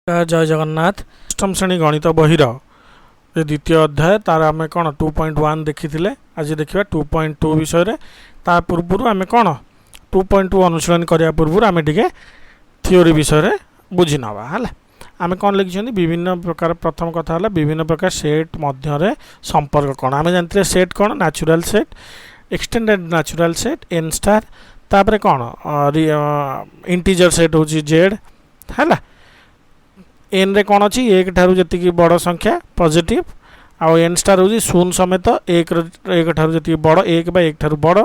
जय जगन्नाथ। अष्टम श्रेणी गणित बहिर द्वितीय अध्याय तार आम कौन 2.1 देखी आज देखा 2.2 विषय ता पूर्व आम कौन 2.2 अनुशीलन करने पूर्व आम टे थियोरी विषय बुझी नवा है। आम कौन लिखी विभिन्न प्रकार प्रथम कथा है विभिन्न प्रकार सेट मध्य संपर्क कौन आम जानते सेट कौन natural set extended natural set N star तापर कौन इंटीजर सेट हूँ जेड है। एन रे कौन अच्छी एक ठारू जी बड़ संख्या पॉजिटिव आउ एन स्टार हूँ शून्य समेत एक ठारू जी बड़ एक बा एक ठारू बड़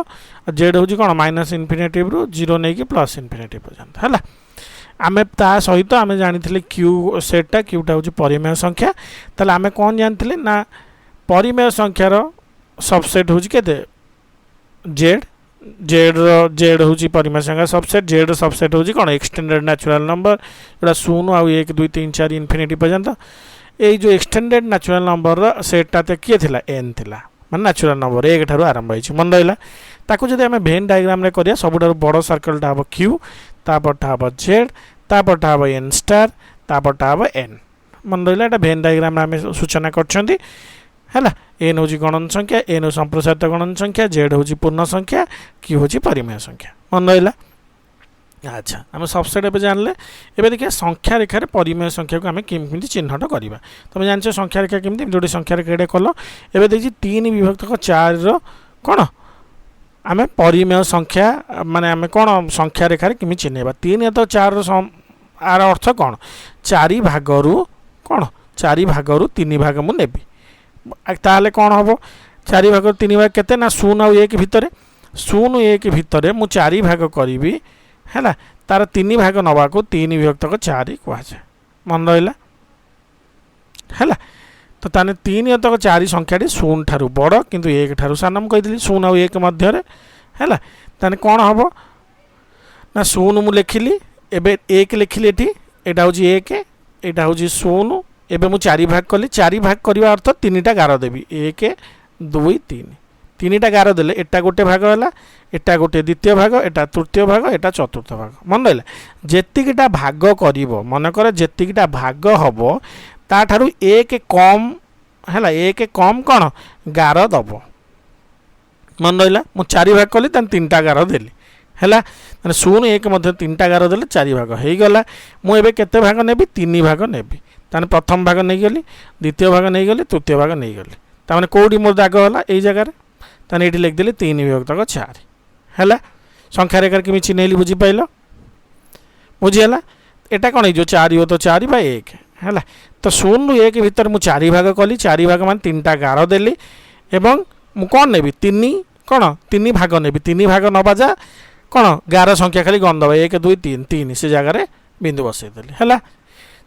जेड हूँ कौन माइनस इनफिनिटिव रु जीरो नहीं कि प्लस इनफिनिटिव पर्यंत है। आम ता सहित आम जानी क्यू सेटा क्यूटा हूँ परिमेय संख्या ताले आम कौन जानते ना परिमेय संख्यार सबसेट हूँ के जेड जेड हूँ परिमेय संख्या सबसेट जेड सबसेट हूँ कौन एक्सटेंडेड नेचुरल नंबर जोड़ा शून्य आउ 1 2 3 4 इनफिनिटी पर्यंत ये जो एक्सटेंडेड नेचुरल नंबर सेटा किए थिला एन थिला माने नेचुरल नंबर एक ठारू आरंभ होइछि मन रहिला ताकू जदि आमे वेन डायग्राम रे करिया सबुठारू बड़ सर्कलटा हबो क्यू तापरटा हबो जेड तापरटा हबो एन स्टार तापरटा हबो एन मन रहिला एटा वेन डायग्राम रे आमे सूचना करछन्ती है। एन हूँ गणन संख्या एन हूँ संप्रसारित गणन संख्या जेड हूँ पूर्ण संख्या क्यू हूँ परिमेय संख्या मन रहा। अच्छा आम सबसेट ए जानले एबे देखिए संख्या रेखार परिमेय संख्या को आम केमती चिन्हट करवा तुम जान संख्या रेखा केमती जोटी संख्या रेखा कल एबे देखिए 3 विभक्त 4 कौन आम परिमेय संख्या माने आम कौन संख्या रेखार केमी चिन्हवा 3 तो 4 आर अर्थ कौन 4 भागरू कौन 4 भागरू 3 भाग मु नेबी ताहले कौन हम 4 भाग 3 भाग केते ना शून्य आउ 1 भितर शून्य 1 भितर मु 4 भाग करी है तार 3 भाग नवा को 3 विभक्त 4 कहुए मन रहा है। तो ताने 3 तक 4 संख्याटी शून्य ठारू बड़ किंतु 1 ठारू सान मुझे कही शून्य आउ 1 मध्य है ताने कौन हम ना शून्य मु लिखिली एबे 1 लिखिली एटा हूँ 1 एटा हूँ शून्य एबे मु 4 भाग कली 4 भाग करवा अर्थ 3टा गार देवी 1 2 3 3टा गार देले एटा गोटे भाग है एटा गोटे द्वितीय भाग एटा तृतीय भाग एटा चतुर्थ भाग मन रहा जेतिकिटा भाग कर मनकर जेतिकिटा भाग हम ताठारू 1 कम है 1 कम कौन गार दब मन रहा मु 4 भाग कली 3टा गार देली है शून्य 1 मध्य 3टा गार देले 4 भाग हो गला मुझे केते भाग नेबी 3 भाग नेबी ताने प्रथम भाग नहीं गली द्वितीय भाग नहीं गली तृतीय भाग नहीं गली ताने कौटी मोर दाग है यही जगार ताने ये लिखिदेली 3 विभक्त 4 है संख्या रेखार केमी चिन्हली बुझीपाल बुझीगला एटा कौन हो 4 हो तो 4 बा 1 है तो शून्य 1 भितर मु 4 भाग कली 4 भाग मान 3टा गार देली एवं मु कौन नेबी 3 कौन 3 भाग नेबी 3 भाग नवा जा कौन गार संख्या खाली गण दबा 1 2 3 3 से जगार बिंदु बसईदेली है।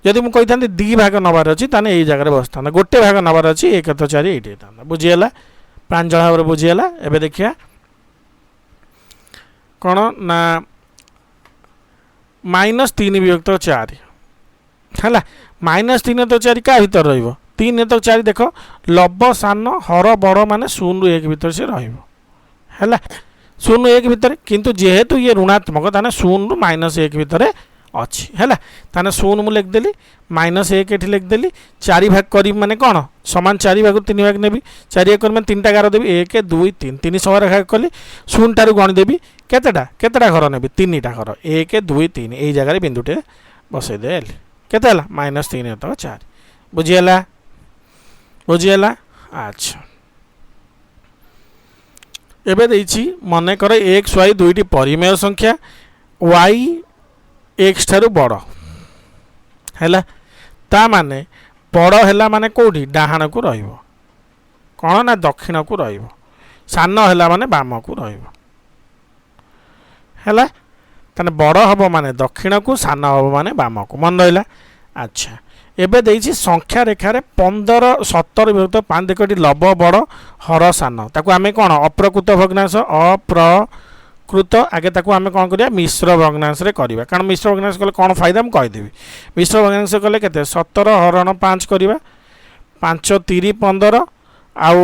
जदि मुझे कही 2 भाग नबार अच्छी ताने यही जगह बस था गोटे भाग नबार अच्छी 1 तो 4 ये बुझीगला प्रांजल भाव बुझीगला। एबे देखिया कौन ना -3 विभक्त 4 है -3 तो 4 क्या भीतर रहिबो 3 तो 4 देख लब सान हर बड़ मान 0 1 भीतर से रहिबो है 0 1 भीतर किंतु जेहेतु ये ऋणात्मक ताने 0 -1 भीतर अच्छी है ताने शून्य मुझे लिखदेली -1 ये लिखदेली 4 भाग करी माने कौन सामान 4 भाग 3 भाग नेबी 4 1 मैं 3टा गार देवी 1 2 3 3 समय भाग कली शून्य ठारू गणी देवी केतेटा घर नेबी 3टा घर 1 2 3 यही जगह बिंदुटे बसईदेली केते -3 तक 4 बुझीगला बुझीगला। अच्छा एबे देछि मने कर x y दुईटी परिमेय संख्या y एक्स ठारू बड़ है ता माने बड़ है माने कौटी डाहाण को रहिबो कौन ना दक्षिण को रहिबो सान है माने बाम को रहिबो है ताने बड़ हम माने दक्षिण को सान हम माने बाम को मन रहा। अच्छा एबे देछि संख्या रेखार 15 17 विभक्त 5 देखटी लब बड़ हर सान ताकू आमे कौन अप्रकृत भग्नांश कृत आगे ताकू आमे कौन करिया मिश्र भग्नांश रे करिवा कारण मिश्र भग्नांश कले कौन फायदा मुझे कहीदेवी मिश्र भग्नांश कले केते 17 हरण 5 करिवा 5 3 15 आउ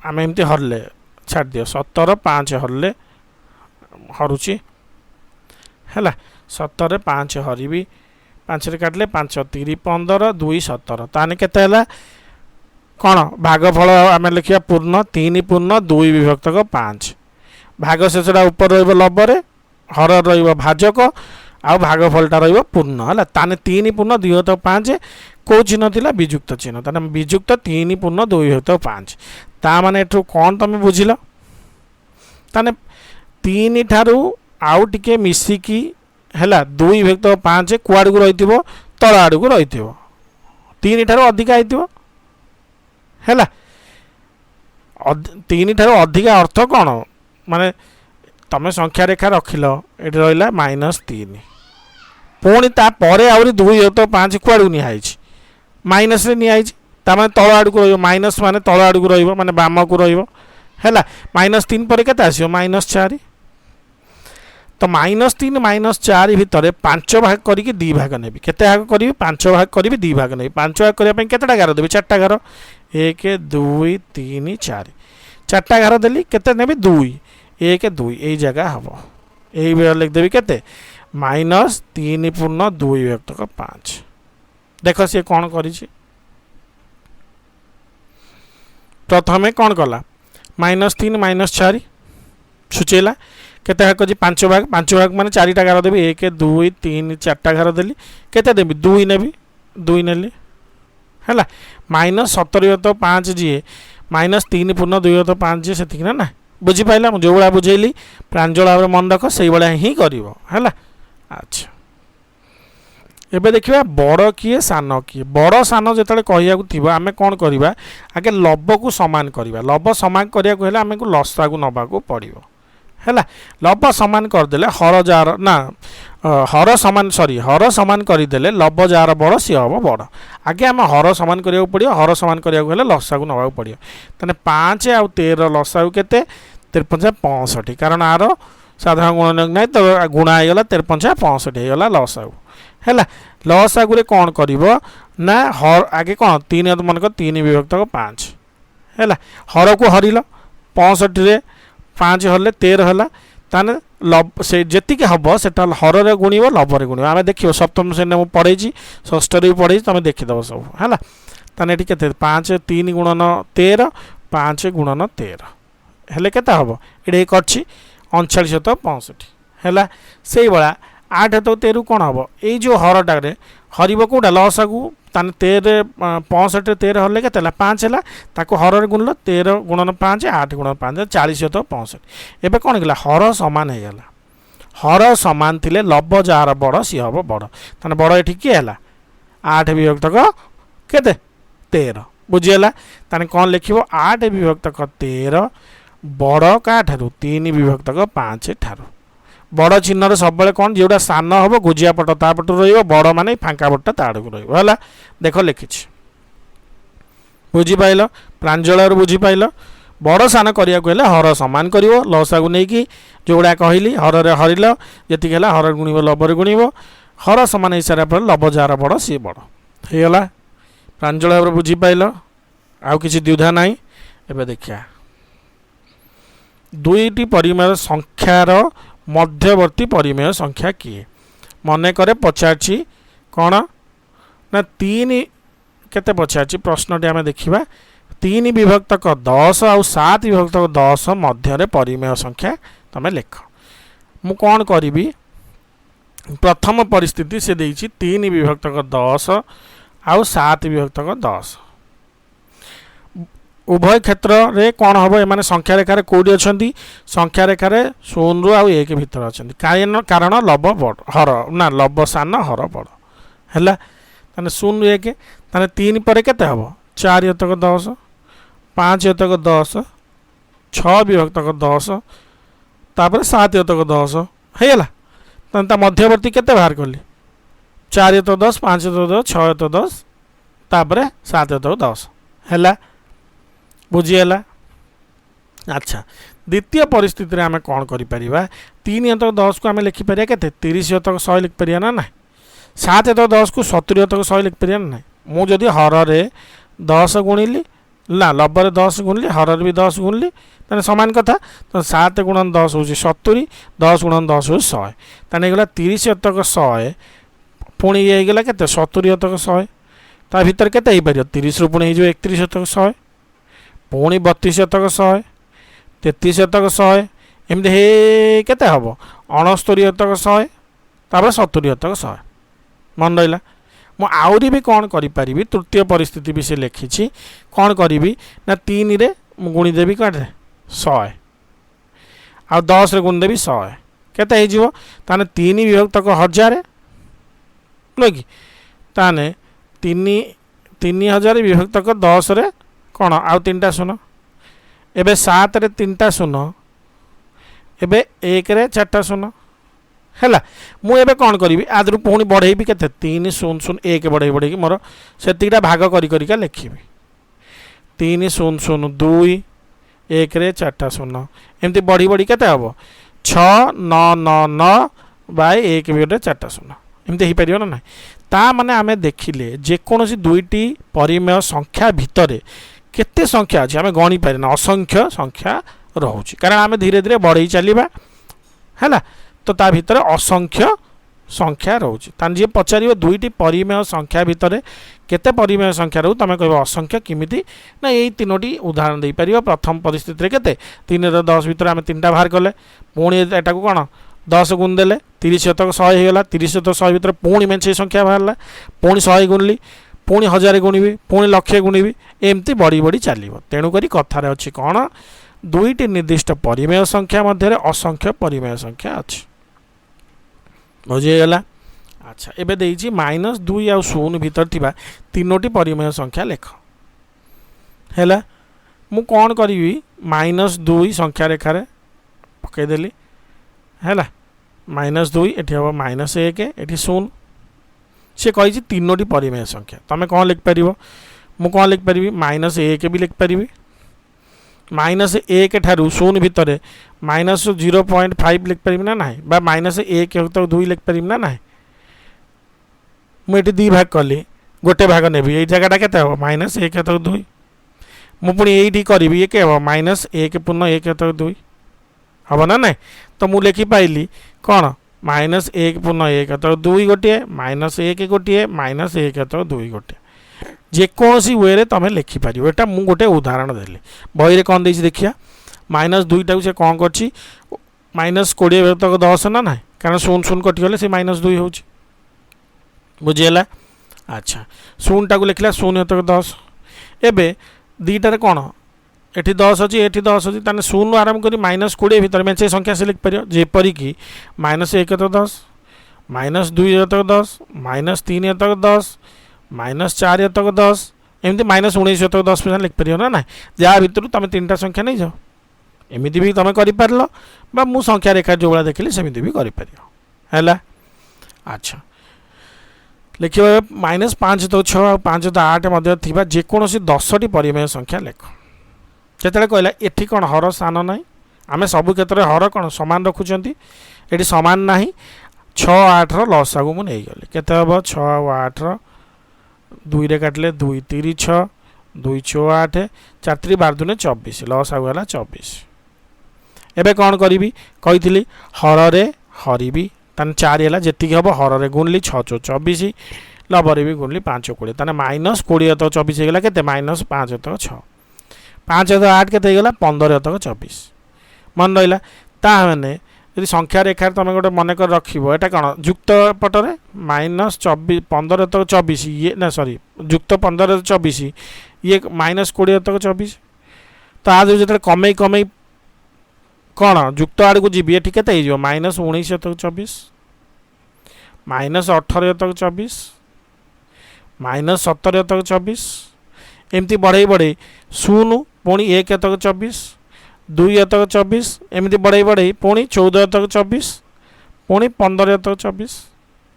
आमे एमती हरले छाड़ दियो 17 5 हरले हरुची है 17 5 हरबी 5 रे काटले 5 3 15 2 17 ताने केते हला कोन भागफल आमे लिखिया पूर्ण 3 पूर्ण 2 विभक्तक 5 भाग शेषटा ऊपर रहइबो लबरे हर रहइबो भाजक आ भागफलटा रहइबो पूर्ण हला ताने 3 पूर्ण 2 विभक्तक 5 को चिन्ह थिला विजुक्त चिन्ह ताने विजुक्त 3 पूर्ण 2 विभक्तक 5 ता माने एठु कोन तमे बुझिलो ताने 3 ठारू आउ टिके मिसिकी हैला 2 विभक्तक 5 कुआड को रहिथिबो तळ आड को रहिथिबो 3 ठारू अधिक आइथिबो हैला 3 ठारू अधिक अर्थ कोन माने तमे संख्या रेखा रखिलो एठी रहिला -3 पुणी ता परे आउरी 2 विभक्तक 5 कुआड को निहाइछि माइनस रे निहाइछि ता माने तळ आड को रहिबो माइनस माने तळ आड को रहिबो माने बाम को रहिबो हैला -3 पर केते आसियो -4 तो -3 -4 भितर 5 भाग करिके 2 भाग नेबी केते भाग करिवि 5 भाग करिवि 2 भाग नेबी 5 भाग करिया पय केतेटा गार देबी 4टा गार 1 2 3 4 4टा गार देली केते नेबी 2 1 2 एई जगह हबो एई बेर लिख देबी केते -3 पूर्ण 2 विभक्तक 5 देखो से कोन करिछि प्रथमे कोन कला -3 -4 सुचेला केते भाग कजी 5 भाग माने 4टा गार देबी 1 2 3 4टा गार देली केते देबी 2 नेबी 2 नेली हैला -17/5 जी -3 पूर्ण 2/5 जी सेतिक ना बुझी पाइला मु जोबळा बुझेली प्रांजल भाबरे मन रख सेई बळा ही करिवो हैला अच्छा एबे देखिबा बड़ किए सान किए बड़ सान जेतले कहिया को थिबा आमे कोन करिबा आगे लब को समान करिबा लब समान करिया को हेला आमे को लसा को नबा को पड़िबो हैला लब समान कर देले हर जार ना हर समान करि देले लब जार बड़ सी हबो बड़ आगे आमे हर समान करिया को पड़ियो हर समान करिया को हेले लसा को नबा को पड़ियो तने 5 आ 13 लसा को केते 53 65 कारण आरो साधारण गुणन नै तो गुणा आइ गला 53 65 हे गला लसा हैला लसा गुरे कोन करिवो ना हर आगे कोन 3 मन को 3 विभक्तक 5 हैला हर को हरिलो 65 रे 5 हरले 13 हला ताने लब से जेतिके हबो सेटा हर रे गुणिबो लब रे गुणिबो आमे देखियो सप्तम श्रेणी में पढैछि षष्ठ रे पढैछि तमे देखि दबो सब हैला ताने एठी केते 5 3 गुणन 13 5 गुणन 13 हेले केता हबो एडे करछि 3965 हैला सेई बळा 8 तो 13 कोन हबो एई जो हरटा रे हरिबो कोडा लसा को ताने 13 65 13 हरले केतेला 5 हला ताको हर रे गुणलो 13 गुणन 5 8 गुणन 5 40/65 एबे कोन गेला हर समान हे गेला हर समान थिले लब जार बड़ सी हबो बड़ ताने बड़ एठी के हला 8 विभक्तक केते 13 बुझियला ताने कोन लिखिबो 8 विभक्तक 13 बड़ का ठारू 3 विभक्तक 5 ठारू बड़ चिन्ह सब बेले कोन जेउडा सान हबो गुजिया पट ता पट रहिबो बड़ माने फांका पट ता आड़ को रहिबो हला देखो लिखिछि बुझी पाइलो प्रांजल रो बुझी पाइलो बड़ सान करिया को हेले हर समान करिवो लसा को नै कि जोडा कहिली हर रे हरिलो जति गेला हर गुणिबो लब रे गुणिबो हर समान हिसाब पर लब जार बड़ सी बड़ हे गला प्रांजल रो बुझी पाइलो आउ किछि द्विधा नाही एबे देखिया दुईटी परिमेय संख्यार मध्यवर्ती परिमेय संख्या किए मने करे पचारछि कोन ना 3 केते पचारछि प्रश्नटी आमे देखिबा 3 विभक्तक 10 और 7 विभक्तक 10 मध्य रे परिमेय संख्या तमे लेख मु कोन करिवि प्रथम परिस्थिति से देइछि 3 विभक्तक 10 और 7 विभक्तक 10 उभय क्षेत्र रे कोन हबो एमाने संख्या रेखा कोडी अछंती संख्या रेखा रे 0 रु आ 1 भीतर अछंती कारण लब बड़ हर ना लब सान हर बड़ हैला तने 0 1 तने 3 पर केते हबो 4 तक 10 5 तक 10 6 विभक्तक 10 तापर 7 तक 10 हैला तने ता मध्यवर्ती केते बाहर करली 4 तक 10 5 तक 10 6 तक 10 तापर 7 तक 10 हैला बुझीगला अच्छा द्वितीय परिस्थिति रे आमे कोन करि परिबा 3 तक 10 को आमे लिखि परिया केते 30 तक 100 लिखि परिया ना 7 तक 10 को 70 तक 100 लिखि परिया ना मु जदी हर रे 10 गुणिली ना लब रे 10 गुणिली हर रे भी 10 गुणिली तने समान कथा तो 7 गुणन 10 होची 70 10 गुणन 10 होची 100 तने गेला 30 तक 100 पुणी ये होगा के 70 शतक 100 ता भितर के हो 30 रु पुणी हो 31 शतक 100 पुणी 32 शतक 100 33 शतक 100 एमती हे के हम 69 शतक 100 तापर 70 शतक 100 मन रहा मुझे भी कौन करी तृतीय परिस्थिति भी से लिखी कौन करी ना 3 रे गुणीदेवी कटे 100 आ 10 रे गुणीदेवी 100 केते हो 3 विभक्तक 1000 बुझ कि ताने 3000 विभक्तक 10 रे कौन आउ 3टा शून्य एबे 7 रे 3टा शून्य एबे 1 रे 4टा शून्य है मुझे कौन करी आदि पुणी बढ़ेबी के 3 0 0 1 बढ़े बढ़े मोर से भाग करिका लिखी 3 0 0 2 1 रे 4टा शून्य एमती बढ़ी बढ़ी के हम 6 9 9 9 बाय 1 भी 4टा शून्य एमती हो पार ना ता माने आमे देखिले जेकोसी दुईटी परिमेय संख्या भितर केते संख्या अच्छे आम गणी पारे ना असंख्य संख्या रोचे कारण आम धीरे धीरे बढ़ई चलवा है तो ता भितर असंख्य संख्या रोचे तान जी पचार दुईटी परिमेय संख्या भितर केते परिमेय संख्या रो तुम कह असंख्य किमिति ना यही 3टी उदाहरण दे पार प्रथम परिस्थिति रे केते 3 रे 10 भितर आम 3टा बाहर कले पुणी एटा को कौन 10 गुण देले 30 शतक 100 होगा 30 शतक 100 भितर पुणी मेंचे संख्या बाहर पुणी 100 गुणली पुणी 1000 गुणिबी पुणी लक्षे गुणिबी एमती बढ़ी बढ़ी चलो तेणुक कथार अच्छी कौन दुईटी निर्दिष्ट परिमेय संख्या मध्य असंख्य परिमेय संख्या अच्छी बुझीगला अच्छा एबे देइछि -2 आ 0 भितर थिबा 3टी परिमेय संख्या लेख हैला मु कौन करी -2 संख्या रेखा रे पकईदेली हैला -2 एठी हम -1 एठी 0 से कही 3टी परिमेय संख्या तमें कौन लिखिपर मु कौन लिखिपर -1 भी लिखिपर -1 ठारू 0 भितर -0.5 लिखिपर ना ना बा -1 2 लिखिपर ना ना मुझे 2 भाग कली गोटे भाग नेबी ये जगह के -1 2 मुझे ये करी ये के हम -1 पूर्ण 1 2 हम ना ना तो मुझे लिखि पाइली कौन -1 पूर्ण 1 2 गोटे -1 गोटे -1 2 गोटे जेकोसी वे तुम लिखिपर एटा मु गोटे उदाहरण देली बही रे कौन देछि देखिया -2 टाक से कौन कर -20 तक 10 ना ना कारण 0 0 कटिगले से -2 हो बुझीगला अच्छा 0 टाक लिखला 0 तक 10 एबे दीटार कौन एठी 10 अच्छी एठी 10 अच्छी ताने 0 आरंभ करी -20 भितर मेंचे संख्या से लिखिपर जेपरी कि -1 तक 10 -2 तक 10 -3 तक 10 -4 तक 10 एमती -19 तक 10 पे लिखिपर ना ना जहाँ भितर तुम 3टा संख्या नहीं जाओ एमती भी तुम कर बा मु संख्या रेखा जो भाया देखिली सेमती भी कर अच्छा लिख -5 तक 6 और 5 तक 8 मध्य थिबा जेकोसी 10टी परिमेय संख्या लेख केतले कहला एठी कौन हर स्थान ना आम सबु क्षेत्र में हर कौन सामान रखुंट ये सामान ना 6 8 लसा को मुझे गली केते हम 6 और 8 2 रे काटले 2 3 6 2 6 8 4 3 12 2 24 लस आगला 24 एबे कौन करी कही हर रे हरबी तान 4 है जी हम हर रे गुणली 6 6 24 लबर भी गुणली 5 20 ताने -20 तक 24 होगा के -5 तक 6 5 तक 8 के 15 तक 24 मन रहा ता मैंने यदि संख्या रेखा तुम गोटे मन कर रखा कौन जुक्त पटरे -24 15 तक 24 ये ना सॉरी जुक्त 15 तक 24 ये -20 तक 24 तो आज जो कमे कमे कौन जुक्त आड़ को जी ये के -19 तक 24 -18 तक 24 -17 तक 24 एमती बढ़े बढ़े 0 पुणी 1 तक 24 2 तक 24 एमती बढ़े बढ़े पुणी 14 तक 24 पुणी 15 तक 24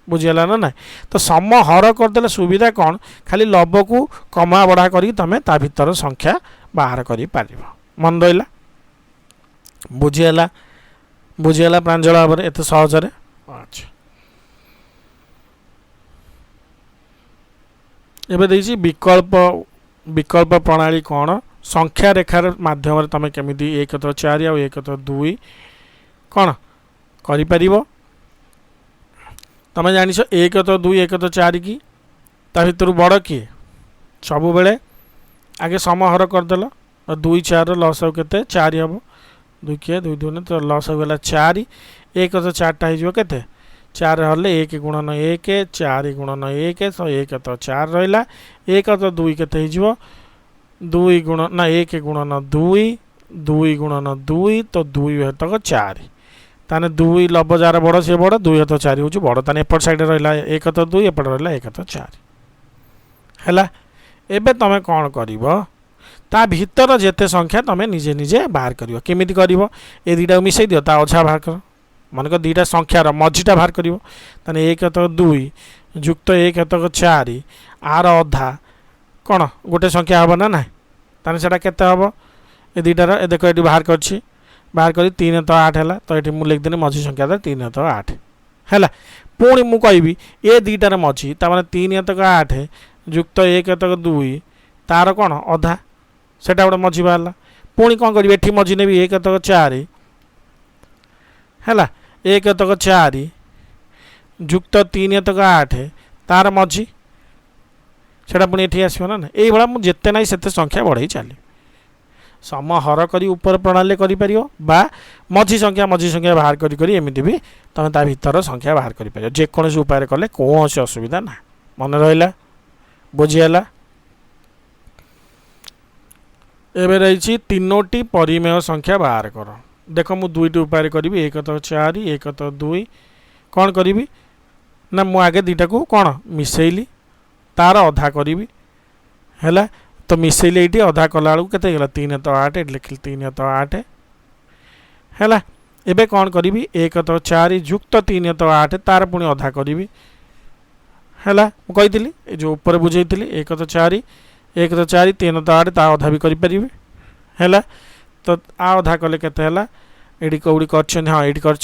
बुझीगला ना ना तो सम हर करदे सुविधा कौन खाली लब को कमा बढ़ा करी तुम ता भीतर संख्या बाहर कर मन रहा बुझीगला बुझीगला प्रांजल भाव में एत सहजरे अच्छा एबे देखिए विकल्प विकल्प प्रणाली कौन संख्या रेखार माध्यम तुम केमी 1 तो 4 आ 1 तो 2 कौन कर तुम जान एक तो 2 1 तो 4 कि ता भितर बड़ किए सब बेले आगे समहर करदेल 2 4 लस के 4 हम 2 किए 2 2 तो लस होगा 4 1 तो 4टा हो 4 हेल्ले 1 गुणन 1 4 गुणन 1 तो 1 तो 4 रहा 1 तो 2 के 2 गुण ना 1 गुणन 2 2 गुणन 2 तो 2 तक 4 ताने 2 लब जार बड़ सी बड़ 2 तो 4 हूँ बड़ ताने एपट साइड रहा 1 तो 2 एपट रहा 1 तो 4 है। एबे तुम कौन कर ता भीतर जेते संख्या तुम निजे निजे बाहर कर केमिति कर ए दुटा मिसई दियो ता अझा बाहर कर मनक दुटा संख्यार मझीटा बाहर कर ताने 1 तो 2 जुक्त 1 तो 4 आर अधा कौन गोटे संख्या हम ना ना ताने सेटा केते हम ए दुटार ए देख ये बाहर कर 3 तो 8 है तो ये मुझे लिखदेनी मझी संख्या 3 तो 8 है पुणी मु कहि ए दुटार मझी तार 3 तक 8 जुक्त 1 तक 2 तार कौन अधा सेटा गोटे मझी बाहर पुणी कौन करी एठी मझी नेबी 1 तक 4 है 1 तक 4 जुक्त 3 तक 8 तार मझी सेटा पुणी एठी आसो ना यही भाया मुझे ना से संख्या बढ़ई चली समहर करी ऊपर प्रणाली कर मझी संख्या बाहर करी एमती भी तुम ता भीतर संख्या बाहर कर जेकोसी उपाय कले कौन असुविधा ना मन रहा बुझीगला। एबे रही 3टी परिमेय संख्या बाहर कर देख मु 2टी उपाय करी 1 तो 4 1 तो 2 कौन करी ना मु आगे दुटा को कौन मिसेली तार अधा करी है तो मिसेली ये अधा कला बेलू के 3 तो 8 लिखिल 3 तो 8 है एबे कौन करी 1 तो 4 जुक्त 3 तो 8 तार पुणी अधा करी है मुझे जो ऊपर बुझे 1 तो 4 1 तो 4 3 तो 8 ता अधा भी करी है तो आ अधा कले केते है ये कौड़ी कर हाँ ये कर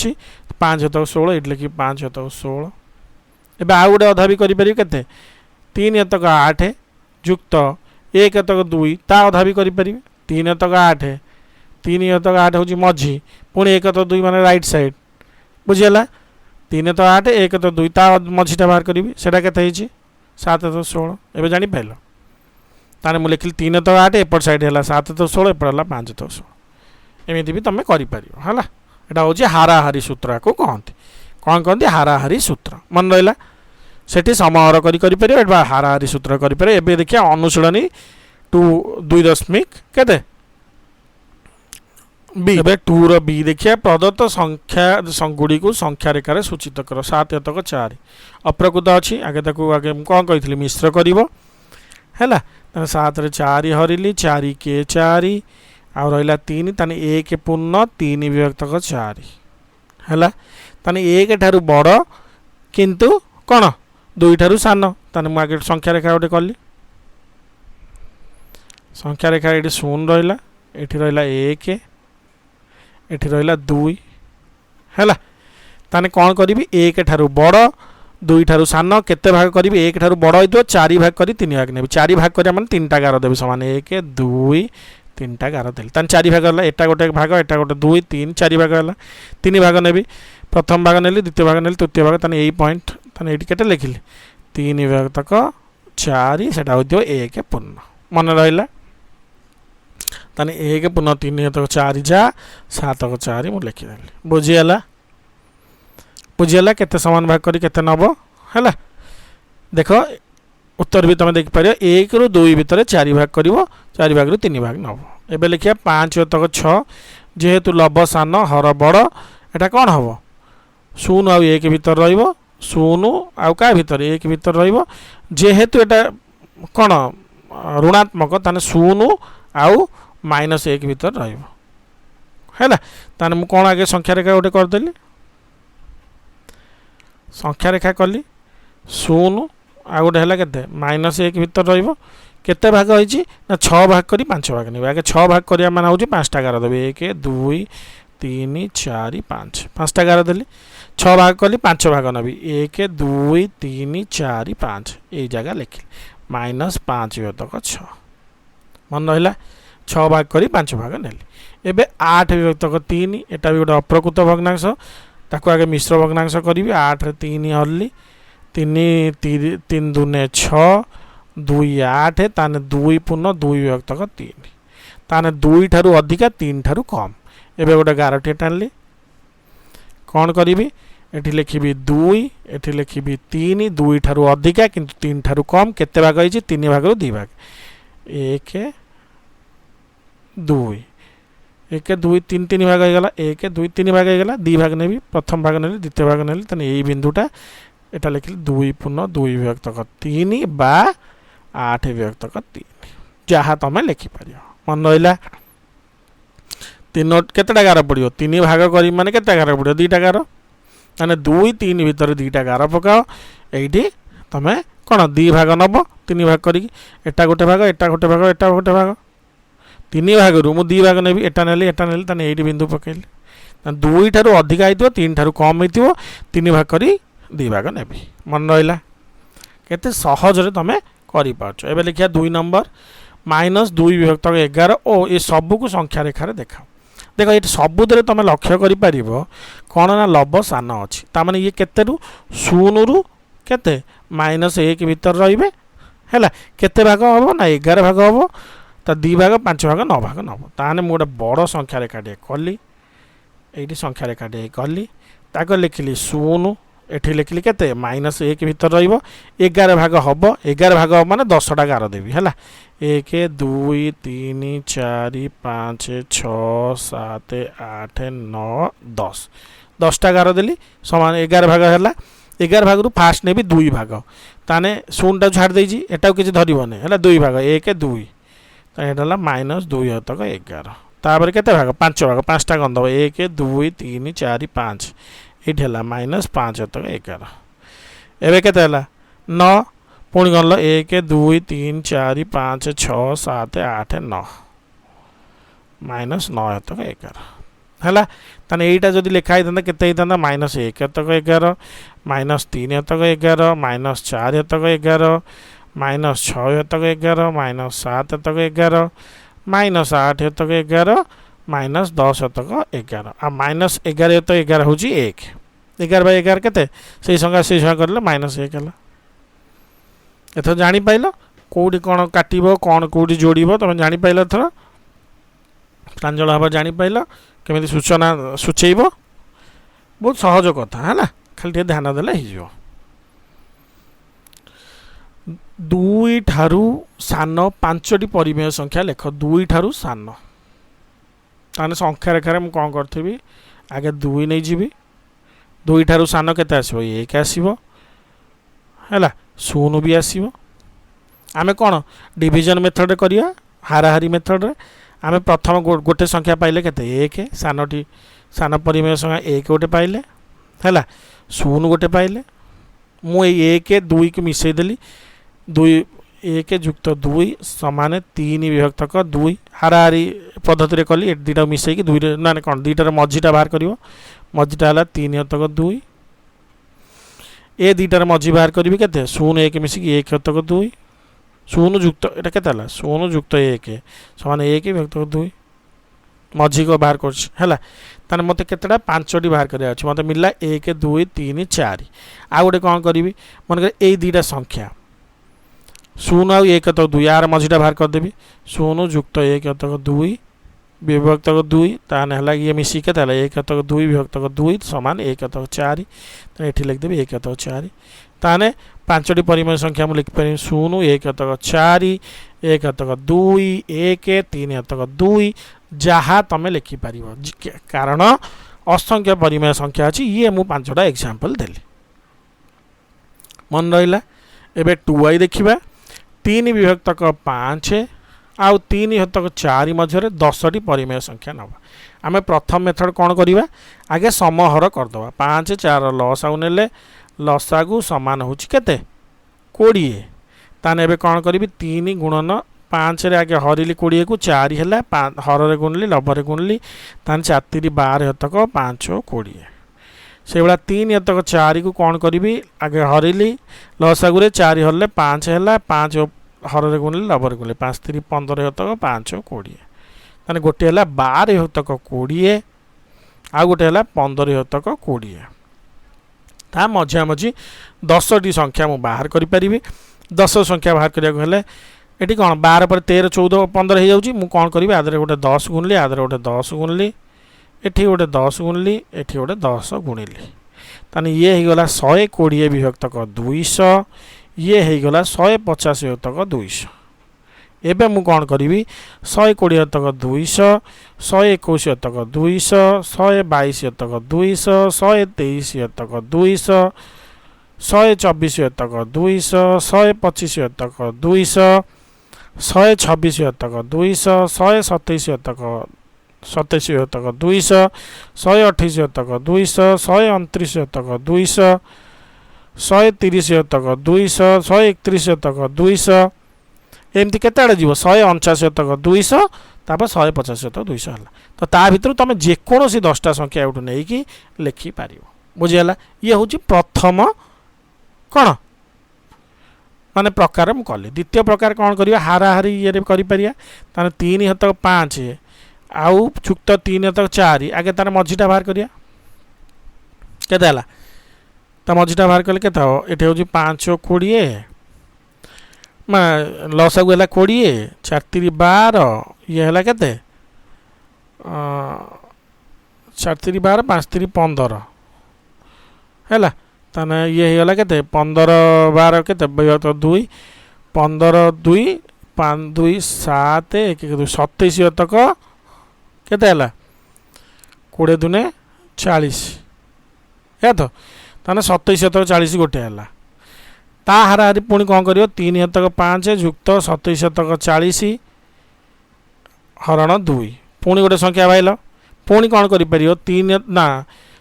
5 तो 16 ये लिखी 5 तो 16 एबे आ गोटे अधा भी करें 3 तक 8 जुक्त 1 तक 2 ता अधा भी करें 3 तक 8 3 तक 8 हूँ मझी पुणी 1 तो 2 माने राइट साइड बुझीगला 3 तो 8 1 तो 2 ता मझीटा बाहर करी सेटा केते 7 तो 16 एबे जानी पाइल ताने मुझे लिखिली 3 तो 8 एपट साइड है 7 तो 16 एपट है 5 तो 16 एमती भी तुम कर यहाँ हूँ हाराहारी सूत्र को कहते कौन कहते हाराहारी सूत्र मन रहा सेठी समहर कर हाराहारी सूत्र कर देखिए अनुशीलनी 2.2 के बी ए 2 बी देखिए प्रदत्त संख्या गुड़ी को संख्या रेखार सूचित कर 7 तक 4 अप्रकृत अच्छी आगे आगे कौन कही मिश्र कर 7 4 हरिली 4 के 4 आ रहा 3 ताने 1 पूर्ण 3 विभक्त 4 है ताने 1 ठारू बड़ किंतु कौन 2 ठारू सान ताने मुझे आगे संख्या रेखा गोटे कली संख्या रेखा ये 0 रहा ये रहा 1 ये रहा 2 है ताने कौन करी 1 ठारू बड़ 2 ठारू सान केते भाग करी 1 ठारू बड़ हो 4 भाग करी 3 भाग नेबी 4 भाग करिया माने 3टा गार देबी समान 1 2 3टा गार देली ताने 4 भाग होला एटा गोटे भाग एटा गोटे 2 3 4 भाग होला 3 भाग नेबी प्रथम भाग नेली द्वितीय भाग नेली तृतीय भाग ताने यही पॉइंट ताने एटी केटे लिखिली 3 भाग तक 4 सेटा होइदियो 1 पूर्ण मन रहिला ताने 1 पूर्ण 3 तक 4 जा 7 तक 4 मु लिखिदेली बुझीगला केते समान भाग करी केते नब है देख उत्तर भी तुम देख पार 1 रु 2 भितर 4 भाग कर 4 भाग रु 3 भाग नब एबे लिखिया 5 तक 6 जेहेतु लब सान हर बड़ एटा कौन हम 0 आउ 1 भितर रहिबो 0 आउ का भितर 1 भितर रहिबो जेहेतु एटा कौन ऋणात्मक ताने 0 आउ -1 भितर रहिबो है ताने मु कौन आगे संख्या रेखा गोटे करदेली संख्या रेखा कली 0 आ गोटे है के -1 भितर रते भाग होती ना 6 भाग कर 5 भाग नहीं आगे 6 भाग करा मान हूँ 5टा गार देवी 1 2 3 4 5 5टा गार देली 6 भाग कली 5 भाग नबी 1 2 3 4 5 ये जगह लिखिली -5 विभक्त 6 मन रहा 6 भाग कर 5 भाग नेली एबे 8 विभक्त 3 एटा भी गोटे अप्रकृत भग्नांश ताको आगे मिश्र भग्नांश करी 8 रे 3 हरली 3 दूने 6 2 8 ताने 2 पूर्ण 2 विभक्तक 3 ताने 2 ठारू अधिका 3 ठारू कम एबे गोटे गारटी टाणली कौन करी एठी लिखिबी 2 एठी लिखिबी 3 2 ठारू अधिका किंतु 3 ठारू कम केते भाग होईची 3 भाग रु 2 भाग 1 2 1 2 3 3 भाग होगला 1 2 3 भाग होगला 2 भाग नेबी प्रथम भाग नेली द्वितीय भाग नेली तने एई बिंदुटा एटा लिखिली 2 पूर्ण 2 विभक्तक 3 बा 8 विभक्तक 3 जहाँ तमें लिखिपार मन रहा 3 केतेटा गार पड़ो 3 भाग करी माने केते गार पड़ो 2टा गार माने 2 3 भितर 2टा गार पकाओ एठी तमें कौन 2 भाग नब 3 भाग करी एटा गोटे भाग एटा गोटे भाग एटा गोटे भाग 3 भाग रु मु 2 भाग नेबी एटा नेली ताने एठी बिंदु पकेली 2 ठारू अधिक आइतो 3 ठारू कम होइतिबो 3 भाग करी 2 भाग नेबी मन रहा केते सहज रे तमें करि पाछो एबे लिखिया 2 नंबर -2 विभक्तक 11 ओ ये सबू को संख्या रेखार देखाओ देख ये सबुदे तुम लक्ष्य कर कौन ना लब सान अच्छी ताने ये केते रु 0 रु केते -1 भीतर रे है केते भाग हम ना 11 भाग हम तो 2 भाग 5 भाग 9 भाग नब ताने मुझे बड़ संख्या रेखाटे कली ये संख्या रेखाटे कली ताक लिखिली 0 एठी लिखिली केते -1 भीतर रहिबो 11 भाग हबो 11 भाग माने 10टा गार देबी हैला 1 2 3 4 5 6 7 8 9 10 10टा गार देली समान 11 भाग हैला 11 भाग रु फास्ट नेबी 2 भाग ताने 0 टा छाड़ देजी एटा किछि धरिबने हैला 2 भाग 1 2 ताने एटा हला -2 तक 11 तापर केते भाग 5 भाग 5टा गंध 1 2 3 4 5 ये -5 तक 11 एवं के 9 पुणी गल 1 2 3 4 5 6 7 8 9 -9 तक 11 है ताने यहीटा जब लिखाई था के -1 तक 11 -3 तक 11 -4 तक 11 -6 तक 11 -7 तक 11 -8 तक 11 -10 तक 11 आ -11 तो 11 हूँ 1 11 बाय 11 केते से संख्या करले -1 है एथर जानी पाइल कौटी कौन काटिबो कौन कौटी जोड़िबो तुम जानी पाइल एथर प्रांजल भाव जानी पाइल केमिति सूचना सूचेइबो बहुत सहज कथा है ना खाली ध्यान देले हिजो 2 ठारू सान 5टी परिमेय संख्या लेख 2 ठारू सान ताने संख्या रेखार मुझे कौन करी आगे 2 नहीं जी 2 ठारू सान केते आसीबो 1 आसीबो हैला 0 भी आसीबो आमे कौन डिवीजन मेथड करिया हाराहारी मेथड रे आमे प्रथम गोटे संख्या पाइले केते 1 सानटी सान परिमेय संख्या 1 गोटे पाइले हैला 0 गोटे पाइले मु 1 2 को मिसई देली 2 1 युक्त 2 समान 3 विभक्तक 2 हाराहारी पद्धति कली 2टा मिसई 2 ना कौन 2टार मझीटा बाहर कर मझीटा है 3 तक 2 ए 2टार मझी बाहर करी के 0 1 मिसिक 1 तक 2 0 युक्त एटा के 0 युक्त 1 समान 1 विभक्तक 2 मझी को बाहर कर मत केतेटा 5टी बाहर कर मत मिलला 1 2 3 4 आ गोटे कौन करी मन कर ए 2टा संख्या 0 आ 1 तक 2 यार मझीटा बाहर करदेवी 0 युक्त 1 तक 2 विभक्तक 2 ताने हला ये मिसी के 1 तक 2 विभक्तक 2 समान 1 तक 4 ताने एठी लिखदेवी 1 तक 4 ताने 5टी परिमेय संख्या मु लिख पारि 0 1 तक 4 1 तक 2 1 3 तक 2 जहाँ तमें लिखिपार कारण असंख्य परिमेय संख्या अच्छी ये मु 5टा एग्जांपल देली मन रहा एबे 2i देखिबा 3 विभक्तक 5 आउ 3 विभक्तक 4 मध्य 10टी परिमेय संख्या नवा आमे प्रथम मेथड कौन करिबा आगे समहर करदबा 5 4 लसागु नेले लसागु समान होची केते 20 ताने एबे कौन करिबी 3 गुणन 5 रे आगे हरिली 20 को 4 है हर रे गुणली लभरे गुणली तान 4 12 तक 5 20 से भाया 3 तक 4 को कौन करी आगे हरिली लसागु 4 हरले 5 है 5 हर रे गुणली लभरे गुणली 5 3 15 तक 5 20 ताने गोटे है 12 तक 20 आ गोटे है 15 शतक 20 ता मझा मझी 10टी संख्या मु बाहर करि परिबी 10 संख्या बाहर करिया को हेले एटी कौन 12 पर 13 14 15 हो जाऊँगी मुझे कौन करी आदि गोटे 10 गुणली आदि गोटे 10 गुणली एठी गोटे 10 गुणली एठी गोटे 10 गुणिली ताने ये हो गला 120 विभक्तक 200 ये हो गला 150 विभक्तक 200 एबे मु कौन करी 120 तक 200 121 तक 200 122 तक 200 123 तक 200 124 तक 200 125 तक 200 126 तक 200 127 तक 27 तक 200 128 तक 200 129 तक 200 130 तक 200 131 तक 200 एमती केते जीव 149 तक 200 तापर 150 तक 200 है तो ता भितर तुम जेकोसी 10टा संख्या एवटू नहीं कि लिखि पार बुझीगला ये हूँ प्रथम कौन माने प्रकार मु कली द्वितीय प्रकार कौन करिया हाराहारी ये करि परिया ताने 3 हतक 5 आउ युक्त 3 हतक 4 आगे तार मझीटा बाहर करिया केते हला ता मझीटा बाहर कले केते हो एटे होजी 5 20 मा लसागु हला 20 4 3 12 ये हला केते 4 3 12 5 3 15 हला ताने ये होगा केते 15 12 केते 2 15 2 5 2 7 1 2 27 तक केते हला 20 दुने 40 है तो ताने 27 तक 40 गोटे हला ता हाराहारी पुणी कौन करियो 3 तक 5 युक्त 27 तक 40 हरण 2 पुणी गोटे संख्या पाइल पुणी कौन करि परियो 3 ना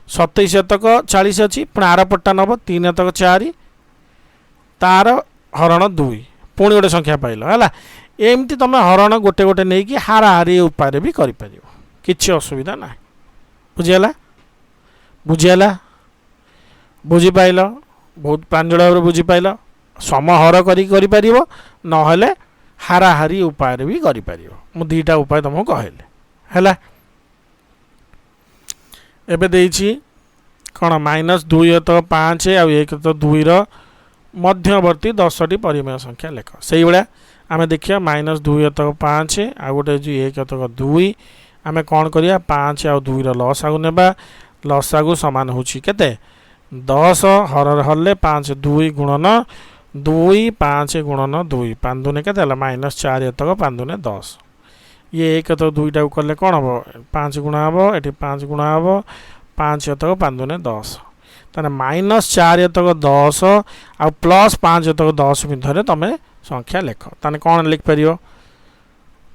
27 तक 40 अच्छी पुणी आर पट्टा नब 3 तक 4 तार हरण 2 पुणी गोटे संख्या पाइल है एमती तुम हरण गोटे गोटे नहीं कि हाराहारी उपाय भी कर किसी असुविधा ना बुझीगला बुझीगला बुझीपाल बहुत प्रांजल भाव बुझीपाल समहर कर ना हाराहारी उपाय भी कर मुझे दीटा उपाय तुमको कहले है एबे देइछि कौन -2 तो 5 आ 1 तो 2 मध्यवर्ती 10टी परिमेय संख्या लेख से भाया आम देखिए -2 तो 5 आ गोटे 1 तो 2 आम कौन करिया 5 आ 2 लसागु नेबा लसागु सामान होछि केते 10 हर हल्ले 5 2 गुणन 2 5 गुणन 2 5 दुने केते हला -4 तक 5 दुने 10 ये 1 तो 2टा को कले कौन हम 5 गुणा हम ये 5 गुणा हम 5 तक 5 दुने 10 ताने -4 तक 10 आ +5 तक 10 भितर तुम संख्या लेख ताने कौन लिख पार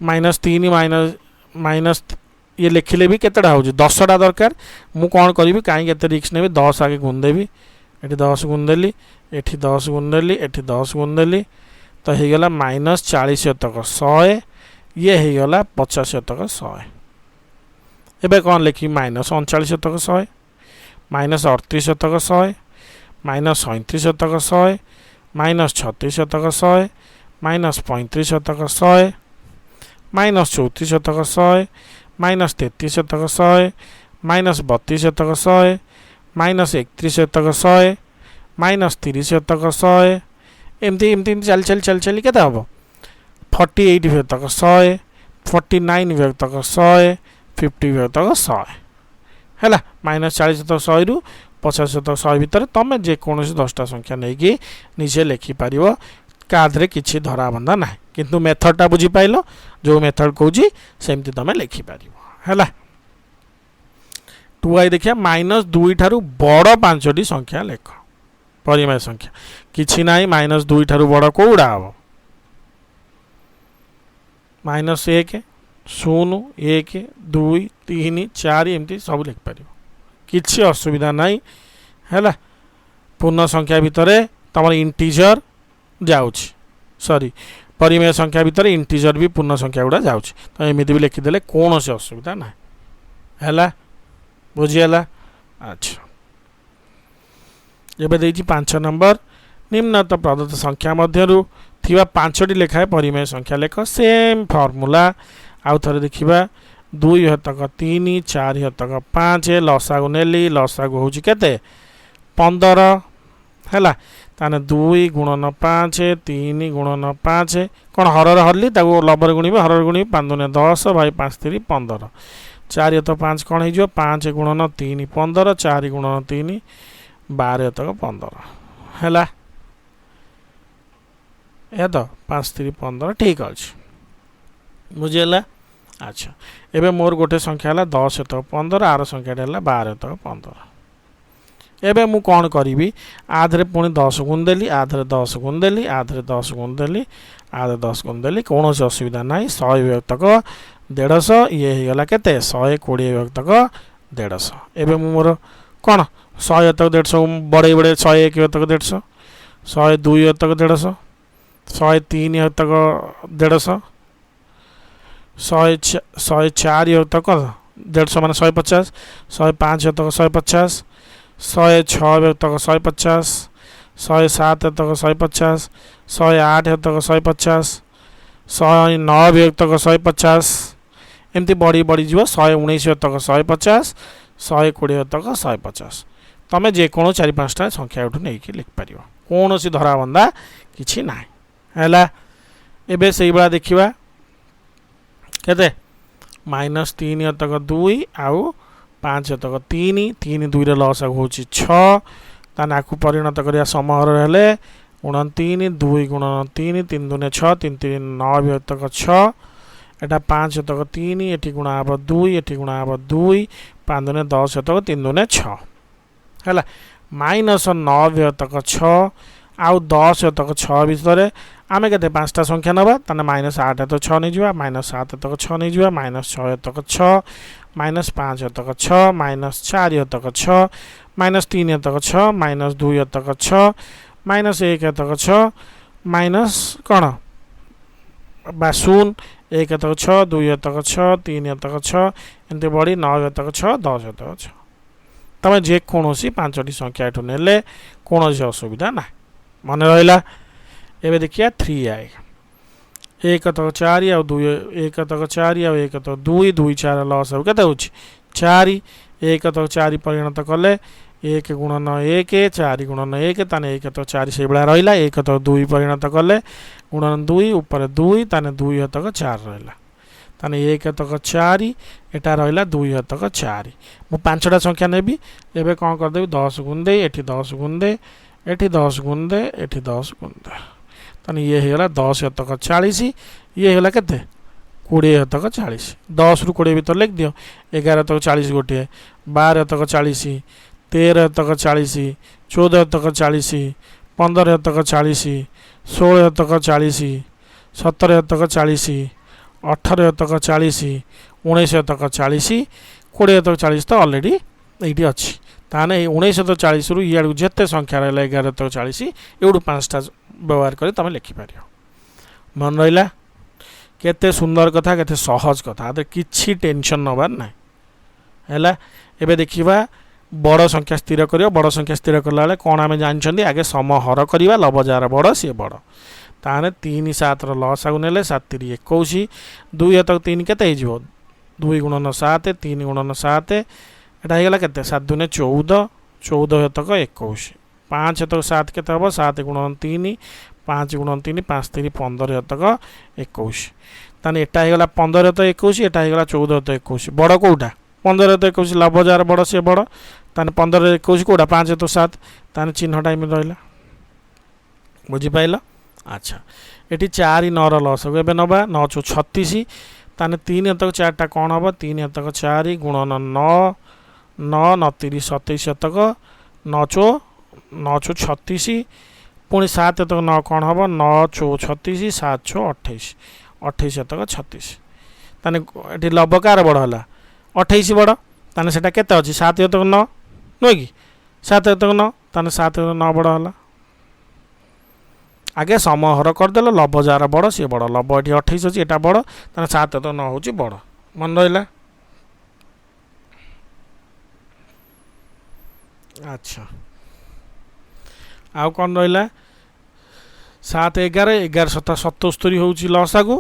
-3 माइनस ये लिखिले भी केतेटा हो 10टा दरकार मु कौन करी कहीं केते रिक्स नेबी 10 आगे गुण देवी ये 10 गुण देली ये 10 गुण देली ये 10 गुण देली तो हो गला -40 तक 100 ये हो गला 50 तक 100 एबे कौन लिखी -39 तक 100 -38 तक 100 -37 तक 100 -36 तक 100 -35 तक 100 -34 तक 100 -33 तक 100 -32 तक 100 -31 तक 100 -30 तक 100 एमती एमती चल चल चल चल के हम 48 विभक्त तक 100 49 विभक्त तक 100 50 विभक्त तक 100 है -40 तक 100 रु 50 तक 100 भितर तुम जेकोसी 10टा संख्या नहीं कि निजे लिखिपार कादरे किसी धरा बंधा ना किंतु मेथडटा बुझीपाल जो मेथड कौच सेमती तुम लिखिपार है 2i देखिए -2 ठारू बड़ 5टी संख्या लेख परिमेय संख्या किछि ना -2 ठारू बड़ कौड़ा हम -1 0 1 2 3 4 एमती सब लिखिपार किसी असुविधा नहीं है पूर्ण संख्या भितर तुम इंटीजर जाऊँच सॉरी परिमेय संख्या भितर इंटीजर भी पूर्ण संख्या गुड़ा जाऊँच तो एमती भी लिखिदे कौन से असुविधा ना है बुझीगला अच्छा एबे देइछि 5 नंबर निम्नत प्रदत्त संख्या मध्यरु थिबा 5टी लेखाए परिमेय संख्या लेख सेम फॉर्मूला आउ थरे देखिबा दुई हतक 3 4 हतक 5 लसागु नेली लसागु होची केते 15 हैला ताने 2 गुणन 5 3 गुणन 5 कौन हरर हरली ताको लबर गुणी हरर गुणी 5 दुने 10 भाई 5 3 15 4 हतक 5 कौन हो 5 गुणन 3 15 4 गुणन 3 12 हतक 15 हैला ए तो 5 3 15 ठीक अच्छे बुझीगला। अच्छा एबे मोर गोटे संख्या है 10 हतक 15 आर संख्या है 12 हतक 15 एबे मु कौन करी आधे पुणी 10 गुण देली आधे 10 गुण देली आधे 10 गुण देली आधे 10 गुण देली कौन असुविधा ना 100 विभक्तक 150 ये होगा केते 120 विभक्तक 150 एबे मु मोर कौन 100 हतक 150 बड़े बड़े 101 हतक 150 102 हतक 150 103 हतक 150 104 हतक 150 मान 150 105 हतक 150 106 हतक 150 107 हतक 150 108 हतक 150 109 हतक 150 एमती बड़ी बड़ी जीव 119 हतक 150 120 हतक 150 तमें जेको 4-5टा संख्या उठू नहीं लिखिपर कौन सी धराबंधा किछि ना है। एबे से बड़ा देखा केते -3 हतक 2 आउ 5 हतक 3 3 2 रे लस हूँ 6 ताने आकु परिणत करिया समहर हेले गुणन 3 2 गुणन 3 3 दुने 6 3 3 9 हतक 6 एटा 5 हतक 3 एठी गुणा हब 2 एठी गुणा हब 2 5 दुने 10 हतक 3 दुने 6 हैला -9 हतक 6 आउ 10 हतक 6 भितर आमे केते 5टा संख्या नबा ताने -8 हतक 6 नहीं जिवा -7 हतक 6 नहीं जिवा -6 हतक 6 -5 हतक 6 -4 हतक 6 -3 हतक 6 -2 हतक 6 -1 हतक 6 माइनस कौन शून 1 हतक 6 2 हतक 6 3 हतक 6 एमती बढ़ी 9 हतक 6 10 हतक 6 तमें जेकोसी 5टी संख्या एठू नेले कौन असुविधा ना मन रहा। एवं देखिए 3 आएगा 1 हतक 4 आउ 2 1 हतक 4 आउ 1 हतक 2 2 4 लस हो केते होची 4 1 हतक 4 परिणत कले 1 गुणन 1 4 गुणन 1 ताने 1 हतक 4 से भाया रहा 1 हतक 2 परिणत कले गुणन 2 ऊपर 2 ताने 2 हतक 4 रहा ताने 1 हतक 4 एटा रहा 2 हतक 4 मु 5टा संख्या नेबी एबे कौन करदेबी 10 गुण दे एठी 10 गुण दे एठी 10 गुण दे एठी 10 गुण दे ताने ये होगा 10 हतक 40 ये होगा केते 20 हतक 40 10 रु 20 भीतर लिख दियो 11 हतक 40 गोटे 12 हतक 40 13 हतक 40 14 हतक 40 15 हतक 40 16 हतक 40 17 हतक 40 18 हतक 40 19 हतक 40 20 हतक 40 तो अलरेडी ये अच्छी ताने 19 हतक 40 रु इे जिते संख्या रहा 11 हतक 40 एवढू 5टा व्यवहार कर तुम लिखिपर मन रहा केते सुंदर कथा केते सहज कथा किछि टेंशन नबार ना है। एबे देखिबा बड़ संख्या स्थिर करियो बड़ संख्या स्थिर करला बेले कोन आमे जानछंदी आगे समहर करिवा लब जार बड़ सी बड़ ताने 3 7 रो लसागु नेले 7 3 21 2 हतक 3 केते हे जिवो 2 गुणन 7 3 गुणन 7 एटा हे गेला केते 7 दुने 14 14 हतक 21 5 हतक 7 केते हबो 7 गुणन 3 5 गुणन 3 5 3 15 हतक 21 ताने एटा हे गेला 15 हतक 21 एटा हे गेला 14 हतक 21 बड़ कोउटा 15 हतक 21 लब जार बड़ से बड़ ताने 15 21 कोउटा 5 हतक 7 ताने चिन्ह टाइम रहला बुझी पाइल। अच्छा एटी 4 9 लस एबे नबा 9 चौ 36 ताने 3 हतक 4 टा कौन हम 3 हतक 4 गुणन 9 9 9 3 27 हतक 9 चौ 36 पुणी 7 हतक 9 कौन हम 9 चौ 36 7 चौ 28 28 हतक 36 ताने एटी लब कार बड़ है 28 बड़ ताने सेटा केते अछि 7 हतक 9 नुह कि 7 हतक 9 ताने 7 हतक 9 बड़ है आगे समहर करदेल लब जार बड़ सी बड़ लब ये 28 अच्छी एटा बड़ ताने 7 हतक 9 हूँ बड़ मन रहा। अच्छा आउ कौन रहा 7 11 11 7 77 हूँ लसागु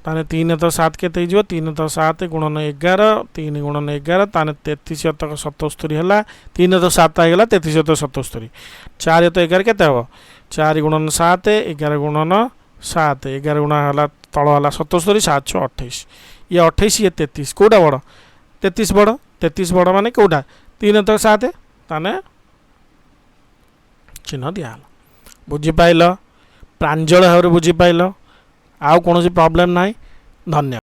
ताने 3 तो 7 के 3 तो 7 गुणन 11 3 गुणन 11 ताने 33 तक 77 है 3 तो 7 आईगला 33 तो 77 4 तो 11 के 4 गुणन 7 11 गुणन 7 11 गुणा है तल है 77 7 6 28 ये 28 ये 33 कौटा बड़ 33 बड़ माने कौटा 3 तो 7 ताने चिन्ह दिया बुझीपाल प्रांजल भाव बुझीपाल आउ कौन प्रॉब्लम ना धन्यवाद।